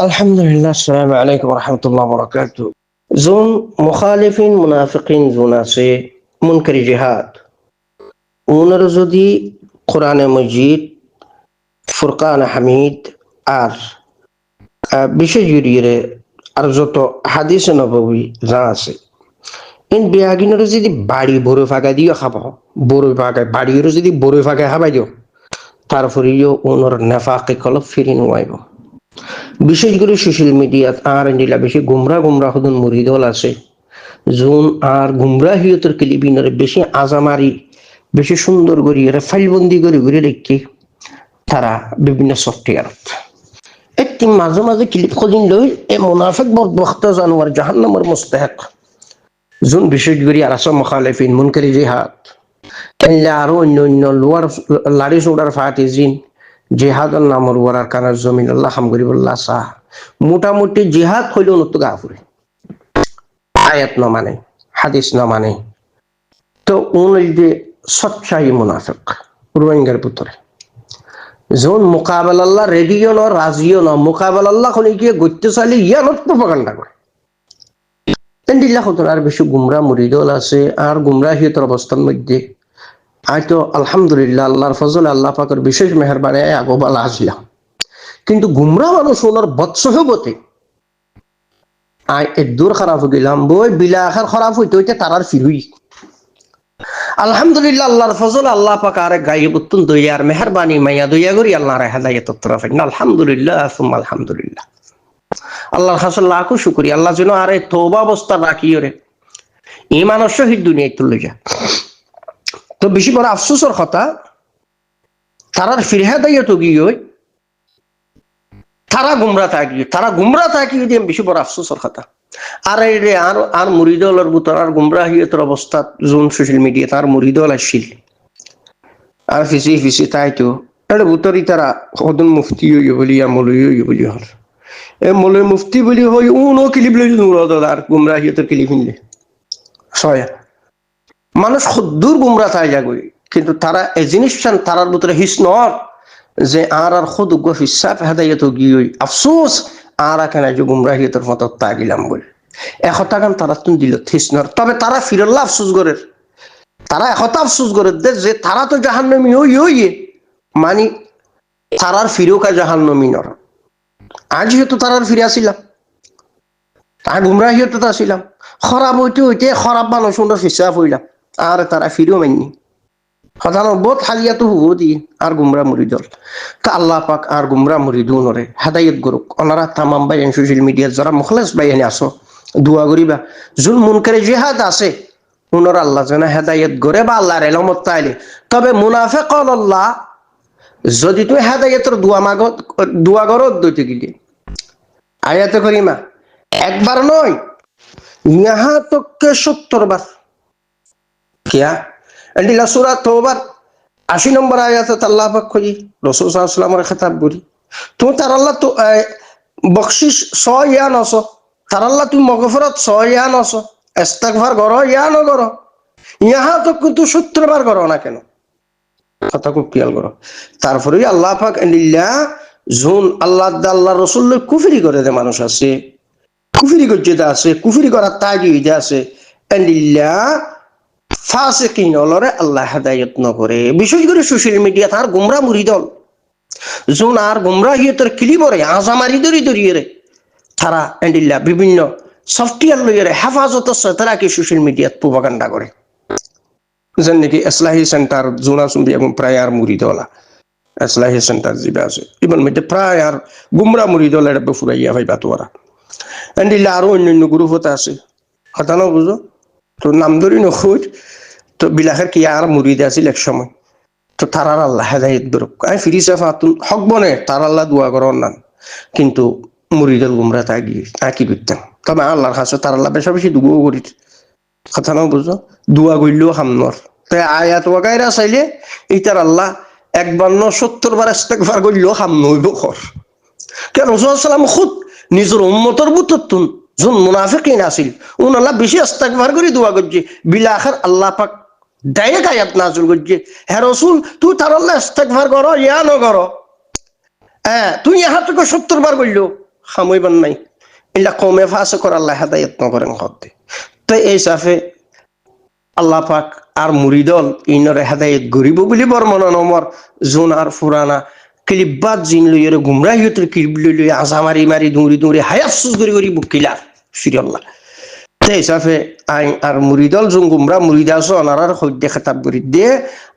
আলহামদুলিল্লাহ, আসসালামু আলাইকুম রহমতুল্লাহ বরকাতু। জোন মুখালিফিন মুনাফিকিন জোন আছে মুনকারি জিহাদ ওনার যদি কোরআনে মজিদ ফুরকান হামিদ আর বিশেষ জুড়িয়ে আর যত হাদিস নববী যা আছে ইন বেয়াগিনের যদি বাড়ি বড় ফাঁকা দিও খাব বড় ফাঁকা বাড়ির যদি বড় ফাঁকা খাবাই দিও তারপরেও ওনার নেফাকে কলব ফিরি নোয়াইব। বিশেষ করে সোশ্যাল মিডিয়াত আর নিলা বেশি গুমরা গুমরা হদন মুরিদল আছে জোন আর গুমরাহিয়তের ক্লিবিনের বেশি আজামারি বেশি সুন্দর করি এরা ফাইলবন্দি করে ঘুরে রেখে তারা বিভিন্ন সফটওয়্যার একটি মাঝে মাঝে ক্লিপ খোঁজিন লই এ মুনাফিক বরবখত জানোয়ার জাহান্নামের মুস্তাহিক জোন বিশেষ করে আর আছে মুখালিফিন মুনকারি জিহাদ এনলা আরো অন্য অন্য লোয়ার লাড়ি সোডার ফাটি জিন জিহাদের নামর ওয়ারার কানার জমিন আল্লাহ হাম গরিবুল্লাহ সাহ মোটামুটি জিহাদ হইলেও নত গাফুরে আয়াত ন মানে হাদিস ন মানে তো উন যে সচ্চাই মুনাফিক রোহিঙ্গার পুত্রে যখন মোকাবেলাল্লাহ রেডিও ন রাজিও ন মোকাবেলাল্লাহ খনি গিয়ে গইতে চাইলে ইয়ানত প্রপাগান্ডা করে এন্ডিল্লাহ হতো আর বেশি গুমরা মুরিদল আছে আর গুমরাহিয়তের অবস্থার মধ্যে হয়তো আলহামদুলিল্লাহ আল্লাহর ফজল আল্লাহ পাকের বিশেষ মেহরবানি আগোবালা আসলাম কিন্তু গুমরা মানুষ ওনার বৎসহবতে আয় এক দূর খারাপ গেলাম বই বিলা আখার খারাপ হইতে হইতে তারার ফিরুই আলহামদুলিল্লাহ আল্লাহর ফজল আল্লাহ পাক আর গায়েব অত্যন্ত দইয়ার মেহরবানি মাইয়া দইয়া করি আল্লাহর হেদায়েত তরফ আলহামদুলিল্লাহ সুম্মা আলহামদুলিল্লাহ আল্লাহর কাছে লাখো শুকরিয়া আল্লাহ যেন আরে তওবা অবস্থা রাখিও রে ঈমান ও শহীদ দুনিয়ায় তুলে যা। তো বেশি বড় আফসোসের কথা তারার ফিরহাদাইয়া তো গিয়ে তারা গুমরা থাকি দিয়ে বেশি বড় আফসোসের কথা আর রে আর মুরিদলের বুতর আর গুমরাহিয়তের অবস্থা জোন সোশ্যাল মিডিয়া তার মুরিদল আসছিল আর ফিসি তাই তো এটা বুতরই তারা কদন মুফতি হইয়া বলি আর মৌলই হইয়া বলি হল এ মৌলই মুফতি বলি হই উনও কিলিপ লই আর গুমরাহিয়তের কিলিপ নিলে ছয়া মানুষ খুদ্দুর গুমরা তাই যাগই কিন্তু তারা এই জিনিস তারার ভিতরে হিস নয় যে আর খুদ গফিসাব হেদায়ত গিয়ে আফসোস আর কেন যে গুমরাহিয়তের মতো তাগিলাম বলে একতা গান তারা তুন দিল হিস নয় তবে তারা ফিরল্লা আফসোস করে তারা একতা আফসোস করে যে তারা তো জাহান্নামী হইয়ে মানে তারার ফিরোকা জাহান্নামী নর আজ যেহেতু তারার ফিরে আসিলাম আর গুমরাহিয়ত আসিলাম খারাপ হইতে খারাপ মানুষ হিসাব হইলাম আর তারা ফিরেও মাননি সাধারণ বহুত হালিয়াতো হুব দিয়ে আর গুমরা মুরিদল তা আল্লাহ পাক আর গুমরা মুরিদুনরে হেদায়েত করুক ওনারা তামাম বাইন সোশ্যাল মিডিয়াত যারা মুখলেস বাইনে আসো দোয়া করিবা জুল মুনকারে জিহাদ আছে ওনারা আল্লাহ যেন হেদায়েত করে বা আল্লাহর রহমত তাইলে তবে মুনাফিক আল্লাহ যদি তুমি হেদায়েতের দোয়া করো দইতে গিয়ে আয়াতে করিমা একবার নয় ইহা তোকে 70 বার কিয়া এন্ডিলা সূরা তওবার 80 নম্বর আয়াতে আল্লাহ পাক কই রাসূল সাল্লাল্লাহু আলাইহি ওয়াসাল্লামের খেতাব করি তুমি তার আল্লাহ তো বখশিশ 100 ইয়া 900 তার আল্লাহ তুমি মাগফিরাত 100 ইয়া 900 ইস্তিগফার করো ইয়া না করো ইহা তো কিন্তু 70 বার করো না কেন কথা খুব খেয়াল করো তারপরে আল্লাহ পাক এন্ডিলা জুন আল্লাহ রাসূল কুফরি করে দে মানুষ আছে কুফরি করতে আছে কুফরি করার তাগিদ আছে এন্ডিলা ফাসিকিন অলরে আল্লাহ হেদায়েত ন করে বিশেষ করে সোশ্যাল মিডিয়া তার গুমরা মুরিদল জোন আর গুমরাহিয়তের ক্লিবরে আজামারি দরিয়ে রে তারা এন্ডিল্লা বিভিন্ন সফটওয়্যার লইয়ে হেফাজত তারা কি সোশ্যাল মিডিয়াত প্রপাগান্ডা করে যেন নাকি ইসলাহি সেন্টার জোনা সুম্বি এবং প্রায় আর মুরিদলা ইসলাহি সেন্টার যেটা আছে ইবন মধ্যে প্রায় আর গুমরা মুরিদল এটা ফুরাইয়া ভাই বাতোয়ারা এন্ডিল্লা আরো অন্যান্য গ্রুপত আছে কথা না বুঝো তো নাম ধরি নখুঁজ তো বিলাখের কি আর মুরিদ আছিল এক সময় তো তারার আল্লাহ হেদায়েত করুক আমি ফিরিসা ফাতুন হক বনে তার আল্লাহ দোয়া করার নাম কিন্তু মুরিদল গুমরা তাকি করতাম তবে আল্লাহর কাছে তার আল্লাহ বেশি বেশি দুগো করি কথা না বুঝো দোয়া করলেও হামনর তাই আয়াত ওয়াগাইরা চাইলে এইটার আল্লাহ 71 বার ইস্তিগফার করলেও হাম নইব খর কেন রাসূল সাল্লাল্লাহু খুদ নিজের উম্মতের বুততুন যখন মুনাফিকিন আছিল উনাল্লাহ বেশি ইস্তিগফার করে দোয়া করছে বিলা আখির আল্লাহ পাক ডাইরেক্ট আয়াত নাযিল করছে হে রাসূল তুই তার আল্লাহ ইস্তিগফার করো ইয়া না করো তুই ইহা থেকে 70 বার করলো খামইবার নাই ইল্লা কমে ফাঁসে কর আল্লাহ হেদায়ত নকরেন হতে। তো এই সাফে আল্লাহ পাক আর মুরিদল ইনরে হেদায়ত গরিব বলি বর্মনা নমর জোন আর ফুরানা কিলিবাদ জিন লইরে গুমরাহিয়তের কিলিব লই আজা মারি মারি দৌড়ি দৌড়ি হায়াসুস গরি গরি বুকিলা ফিরল্লাহ। সেই হিসাবে আইন আর মুরিদল জুন গুমরা মুরিদাস অনারার সদ্য খেতাব করি দিয়ে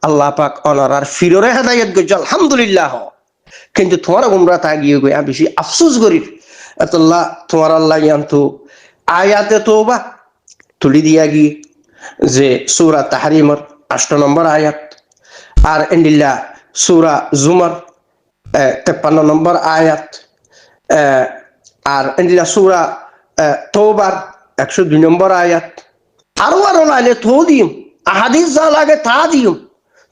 আল্লাহ পাক অনারার ফিররে হেদায়ত গজ্জ আলহামদুলিল্লাহ। কিন্তু তোমার গুমরা তা গিয়ে গিয়া বেশি আফসোস করি এতল্লাহ তোমার আল্লাহ ইয়ান্তু আয়াতে তওবা তুলি দিয়া গিয়ে যে সূরা তাহরিমর 8 নম্বর আয়াত আর এন্ডিল্লা সূরা জুমার 53 নম্বর আয়াত আর এন্ডিল্লা সূরা তওবার 102 নম্বর আয়াত আরো আরো লাইলে তো দিম আহাদিস যা লাগে তা দিম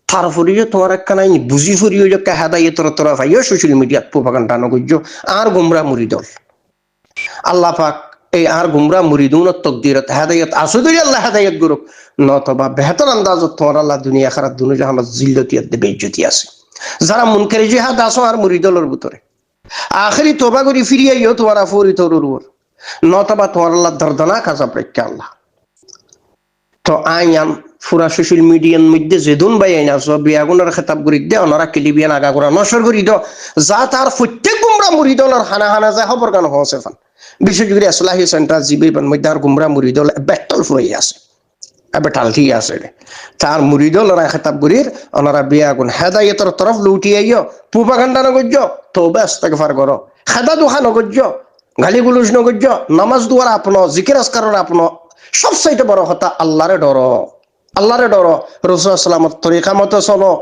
তারপরে তোমার একটা নাই বুঝি ফুরিয়ে যে হেদায়েতের তরফ আইয়া সোশ্যাল মিডিয়াত প্রোপাগান্ডা নগজ্য আর গুমরা মুরিদল আল্লাহ পাক এই আর গুমরা মুরিদুনত তকদিরত হেদায়েত আসুদই আল্লাহ হেদায়েত গুরুক নতবা বেহতর আন্দাজত তোমার আল্লাহ দুনিয়া আখিরাত দুনো জাহানত জিল্লতিয়াত দে বেইজ্জতি আছে যারা মুনকারি জিহাদ আসো আর মুরিদলের ভিতরে আখেরি তওবা করি ফিরিয়ে আইও তোমার আফরি তরুর নতবা তোমার আল্লাহ দর্দনাক আযাব রাখে আল্লাহ। তো আইয়ান পুরা সোশ্যাল মিডিয়ার মধ্যে যেদুন বাই আইনা সব বিয়াগুনের খেতাব করি দে ওনারা কিলিবিয়ান আগা করা নসর করি দ যা তার প্রত্যেক গুমরা মুরিদলের হানা হানা যায় খবর গান হচ্ছে ফান বিশেষ করে ইসলাহি সেন্টার জিবির মধ্যে আর গুমরা মুরিদল বেটল ফুরাই আছে বেটাল ঠিক আছে তার মুরিদলরা খেতাব করির ওনারা বিয়াগুন হেদায়েতের তরফ লুটি আইও প্রোপাগান্ডা নগজ্য তওবা ইস্তিগফার করো খেদা দুখা নগজ্য গালি গুলুজ নগজ্য নামাজ দুয়ার আপন জিকির আসকারের আপন সবচাইতে বড় কথা আল্লাহরে ডরো আল্লাহরে ডরো রাসূল সাল্লাল্লাহু তরিকা মতো চলো।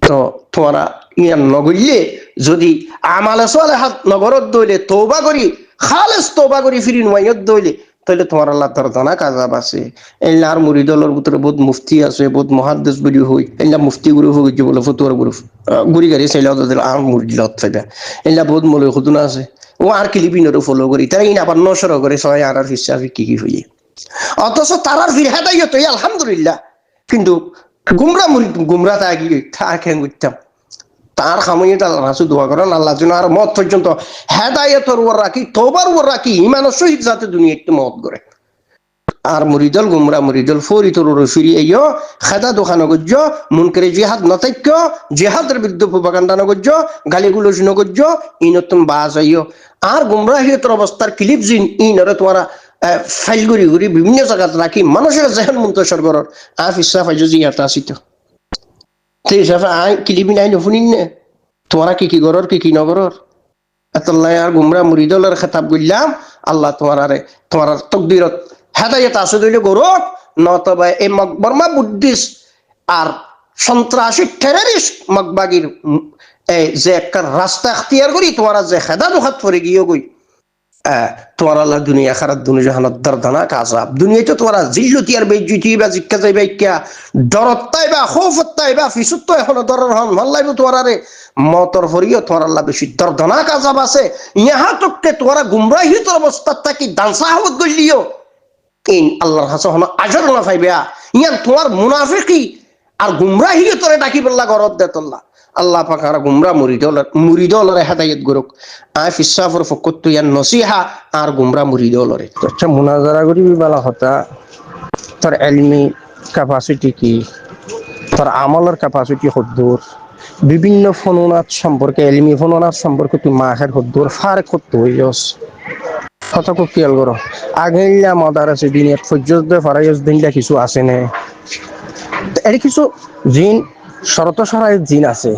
তো তোমরা ইয়ান নগইলে যদি আমালে সালেহাত নগরত দইলে তওবা করি খালেস তওবা করি ফিরি নয়ত দইলে তাহলে তোমার আল্লাহ দর্দনাক আযাব আছে। এলার মুরিদলর ভিতরে বহুত মুফতি আছে বহুত মুহাদ্দিস বলি হই এলা মুফতি গুরু হই যে বলে ফতোয়ার গুরু গুরি গাড়ি চাইলা ওদের আর মুরিদলত থাকে এলা বহুত মলে খুদনা আছে ও আর কিলিবিনরও ফলো করি তাই ইন আবার নশর করে ছয় আর ফিসাফি কি হইয়ে অথচ তারার ফির হেদায়েত হই আলহামদুলিল্লাহ। কিন্তু গুমরা মুরিদ গুমরা তা গিয়ে থাকেন করতাম তার খামইয়ে তার রাসূল দোয়া করেন আল্লাহ যেন আর মত পর্যন্ত হেদায়েতের উপর রাখি তওবার উপর রাখি ঈমানের সহিত যাতে দুনিয়া একটু মত করে আর মুরিদল গুমরা মুরিদল ফরি তোর ফিরি আইও খেদা দোকান নগজ্য মুনকারি জিহাদ নতাক্য জিহাদের বিরুদ্ধে প্রোপাগান্ডা নগজ্য গালিগুলোজ নগজ্য ইনতুম বাজ আইও আর গুমরাহিয়তের অবস্থার ক্লিপ জিন ইনরে তোমরা ফাইল গুরি গুরি বিভিন্ন জায়গাত রাখি মানুষের জেহেন মুন্তশর করার আফ ইসাফ জিয়াত আসিত সেই হিসাবে আই ক্লিপ নাই শুনিন না তোমরা কি গরর কি নগরর আল্লাহ আর গুমরা মুরিদলের খেতাব করলাম আল্লাহ তোমার তকদিরত হেদায়েত আছে দইলে গরব নতবা এই মকবরমা বুদ্ধিস্ট আর সন্ত্রাসী টেররিস্ট মকবাগির এই যে একটা রাস্তা এখতিয়ার করি তোমার যে হেদা দুখাত পরে গিয়ে গই তোমার আল্লাহ দুনিয়া আখিরাত দুনো জাহানত দর্দনাক আযাব দুনিয়াতে তোমার জিল্লতি আর বেইজ্জতি বা জিক্কা যাইবা ইক্কা ডরত তাইবা খৌফত তাইবা ফিসুত এখন দরর হন ভাল্লাইব তোমার আরে মতর ফরিও তোমার আল্লাহ বেশি দর্দনাক আযাব আছে ইহা তককে তোমার গুমরাহিয়তের অবস্থা থাকি দানসাহত গলিও ইন আল্লাহর কাছে হন আজর না পাইবা ইয়ান তোমার মুনাফিকি আর গুমরাহিয়তরে ডাকি বল্লা গরত দেতল্লাহ আল্লাহ পাক আর গুমরা মুরিদলরে হেদায়েত গরুক আফ ইসাফর ফকত ইয়ান নসিহা আর গুমরা মুরিদলরে আচ্ছা মুনাজারা করি বালা হতা তোর ইলমি ক্যাপাসিটি কি তোর আমলের ক্যাপাসিটি হদ্দুর বিভিন্ন ফনুনাত সম্পর্কে ইলমি ফনুনাত সম্পর্কে তুই মাহের হদ্দুর ফারক করতে হইছস কথা খুব খেয়াল করো আগেইলা মদার আছে দিনের ফজ্জদ ফারাইজ দিনটা কিছু আছে না এর কিছু জিন শরত সরাই জিন আছে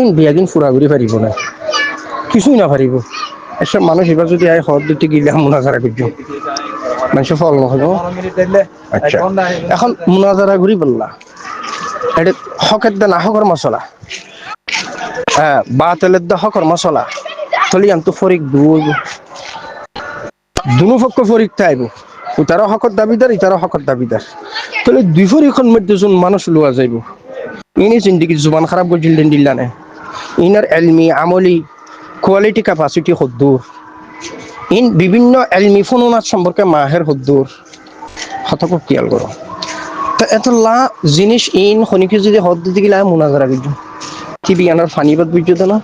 ইন বিয়াগিন ফুরাগুড়ি পারিব না কিছুই না পারিব এসব মানুষ এবার যদি আয় হদ দিতে গিলে মুনাজারা করছো মানুষ ফল নহব। আচ্ছা এখন মুনাজারা ঘুরি বললা এটা হকের দা না হকর মশলা হ্যাঁ বাতেলের দা হকর মশলা তলি আনতো ফরিক দুনো পক্ষ ফরিক থাইব তারও হকর দাবিদার ইতারও হকর দাবিদার তাহলে দুই ফরিখন মধ্যে যোন মানুষ লোয়া যাইব ইনি জিন্দিগি জুবান খারাপ করছিল দিল্লা নে ইনার এলমি আমলি কোয়ালিটি ক্যাপাসিটি হদ্দুর ইন বিভিন্ন এলমি ফনুনাত সম্পর্কে মাহের হদ্দুর হতক খেয়াল করো তো এতলা জিনিস ইন খনিকে যদি হদ দিতে গেলে মুনাজারা বুঝছো কি বিয়ানার ফানিবাদ বুঝছো তো না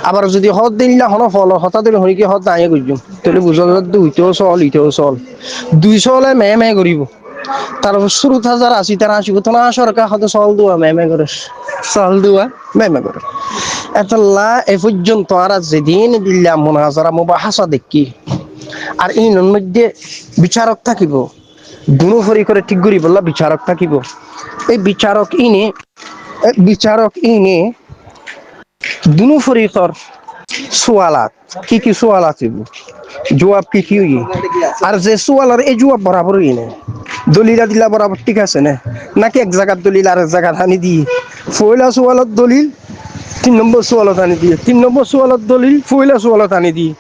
আবার যদি হদ দিলা হন ফল হতা দিলে হনিকে হদ দাঁড়িয়ে করছুম তাহলে বুঝা যায় দুইতেও চল ইতেও চল 200 হলে মে করিব তারপর শুরু হাজার 80 তারা আসিব তো না সরকার হয়তো চল দুয়া মে করে চল দুয়া মে করে এতলা এ পর্যন্ত আর যেদিন দিলাম মোনাজারা মুবাহাসা দেখি আর এই মধ্যে বিচারক থাকিব দুনো করে ঠিক করি বললা বিচারক থাকিব এই বিচারক ইনে দুনো ফরিকর সোয়ালাত কি সোয়ালাত দিব জবাব কি আর যে সোয়ালার এই জবাব বরাবরই নেই দলিলা দিলা বরাবর ঠিক আছে না নাকি এক জায়গার দলিল আর এক জায়গার আনি দিয়ে ফয়লা সোয়ালত দলিল 3 নম্বর সোয়ালত আনি দিয়ে 3 নম্বর সোয়ালত দলিল ফয়লা সোয়ালত আনি দিয়ে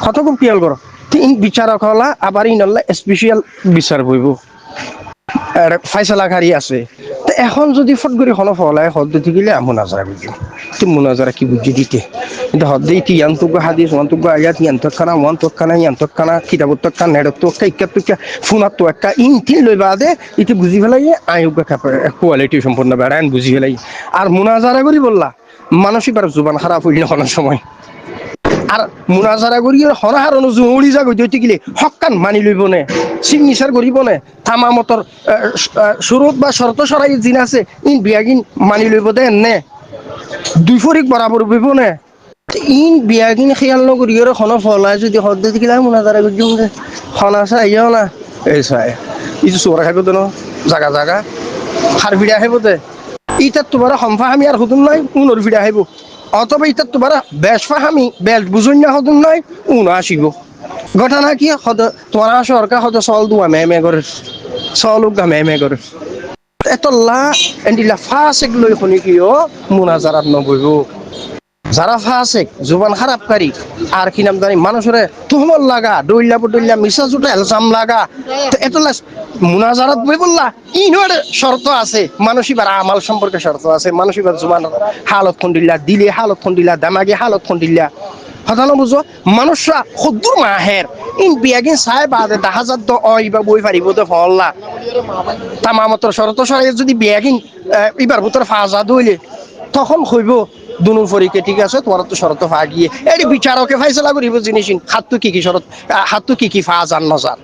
কত খুব খেয়াল করো তিন বিচারক হলা আবার ইনল্লা স্পেশাল বিচার বইব ফাইসালাকারী আছে তো এখন যদি ফটগরি হল ফলাই হদ দিতে গেলে মোনাজারা বুঝি তুই মোনাজারা কি বুঝি দিতে কিন্তু হদ দিতে ইয়ান্তক হাদিস ওয়ান্তক আয়াত ইয়ান্তকানা কিতাবত তক্কা নেড়ত তক্কা ইক্কা তক্কা ফোনাত তক্কা ইনতিন লই বাদে ইতি বুঝি ফেলাই আয়োগ কোয়ালিটি সম্পূর্ণ বেড়ান বুঝি ফেলাই আর মোনাজারা করি বললা মানসিক আর জুবান খারাপ হইল কোনো সময় আর মুনাজারা করি হনাহার অনুযায়ী যা গই দইতে গেলে হকান মানি লইব নে সিগনেচার করিব নে তামামতর সুরত বা শর্ত সরাই জিন আছে ইন বিয়াগিন মানি লইব দে নে দুই ফরিক বরাবর বইব নে ইন বিয়াগিন খেয়াল নকরি আর খন ফলাই যদি হদ দিতে গেলে মুনাজারা করি দে হনা চাইও না এই চাই ইটো চোরা খাইব দে ন জাগা জাগা খার ভিড়া খাইব দে ইটার তোমার সম্ফা আমি আর হুদুম নাই উনর ভিড়া খাইব অথবা ইতার তোমার বেশ ফাহামি বেশ বুঝুন না হতুন নয় উন আসিব ঘটনা কি তোমার সরকার হয়তো চল দুয়া মে করে চল উগা মে করে এত লা এন্ডিলা ফাসেক লই শুনি কিও মুনাজারাত নবইব যারা ফাসেক জুবান খারাপকারী আর কি নাম জানি মানুষরে তুহমল লাগা দইল্লা মিশা জুটা এলজাম লাগা এতলা মুনাজারাত বই বললা ইনর শর্ত আছে মানসিবার আমাল সম্পর্কে শর্ত আছে মানসিবার জুবান হালত খন্ডিল্লা দিলে হালত খন্ডিল্লা দামাগে হালত খন্ডিল্লা হতানো বুঝো মানুষরা খুদ্দুর মাহের ইন বিয়াগিন সাহেব আদে 10,000 তো বা বই পারিব তো ফল্লা তামামতর শর্ত সরাই যদি বিয়াগিন এবার ভিতর ফাজা দইলে তখন হইব দুনো ফরিকে ঠিক আছে তোমার তো শরত ফা গিয়ে এই বিচারকে ফাইসলা করিব জিনিস হাতু কি শরত হাতু কি ফাজার নজার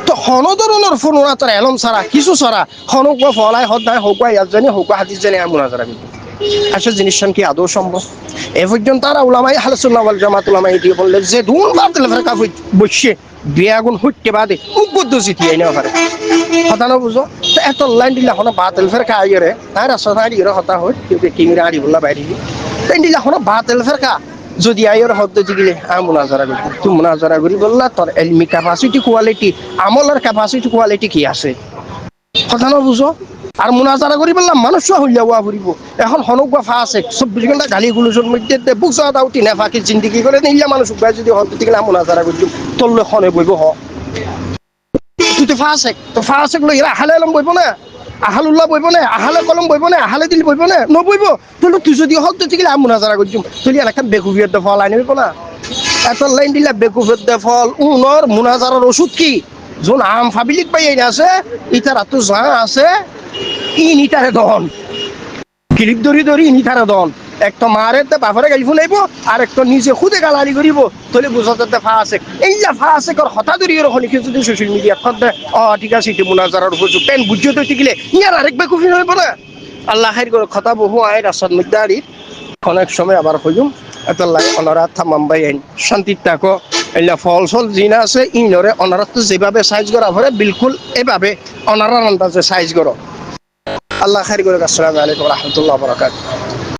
তো হন ধরনের ফোনা তার এলম ছাড়া কিছু ছাড়া হনক ফলাই হদায় হোক ইয়াত জানি হোক হাদিস জানি মুনাজারা কিন্তু আসলে জিনিসটা কি আদৌ সম্ভব এ পর্যন্ত তারা উলামাই আহলে সুন্নাহ ওয়াল জামাত উলামাই দিয়ে বললেন যে দুন বাতিল ফিরকা বসে বিয়াগুন হইতে বাদে উদ্বুদ্ধ জিতিয়ে না পারে হতানো বুঝো তো এত লাইন দিলা হন বাতিল ফিরকা আইরে তার রাস্তা দিয়ে হতা হয় কিন্তু কিমিরা আড়ি বললা বাইরে তাই দিলা হন বাতিল ফিরকা যদি আইর হদ্দ জিগিলে মুনাজারা করি তুই মুনাজারা করি বললা তোর এলমি ক্যাপাসিটি কোয়ালিটি আমলের ক্যাপাসিটি কোয়ালিটি কি আছে কথা না বুঝো আর মুনাজারা করি বললাম মানুষ হইলা ওয়া ফুরিব এখন হনক বা ফা আছে 24 ঘন্টা গালি গুলোর মধ্যে বুঝা দাও টিনা ফাঁকি জিন্দিগি করে নিলা মানুষ যদি হদ দিতে গেলে মুনাজারা করি তোলে খনে বইব হ তুই তো ফা আছে লই আহালে আলম বইব না আহালুল্লাহ বইব না আহালে কলম বইব না আহালে দিল বইব না নবইব তাহলে তুই যদি হদ দিতে গেলে মুনাজারা করি তুই এলাকার বেকুফিয়ত ফল আনি বইব না এত লাইন দিলা বেকুফিয়ত ফল উনর মুনাজারার ওষুধ কি যোন আম ফাবিলিক পাই আছে ইটার আতো যা আছে ইন ইটারে দন ক্লিক ধরি ইনিটারে দন একটা মারে বাপরে গাইব নাইব আর একটা নিজে খুদে গালালি করিব তাহলে বোঝা যাতে ফা আছে এইলা ফা আছে কর হতা ধরি ওরকম কিছু যদি সোশ্যাল মিডিয়া খদ্দে ঠিক আছে এটি মুনাজারার উপযোগ পেন বুঝিয়ে তো গেলে ইয়ার আরেক বেকুফি হইব না আল্লাহ খাইর করে কথা বহু আয় রাস্তার মধ্যে আড়ি অনেক সময় আবার হইম এত লাগে অনারা থামাম বাই আইন শান্তির থাকো এলা ফল সল জিনা আছে ইনরে অনারাত যেভাবে সাইজ করা ভরে বিলকুল এভাবে অনারার আন্দাজে সাইজ করো আল্লাহ খাইর করে আসসালামু আলাইকুম ওয়া রাহমাতুল্লাহি ওয়া বারাকাতুহু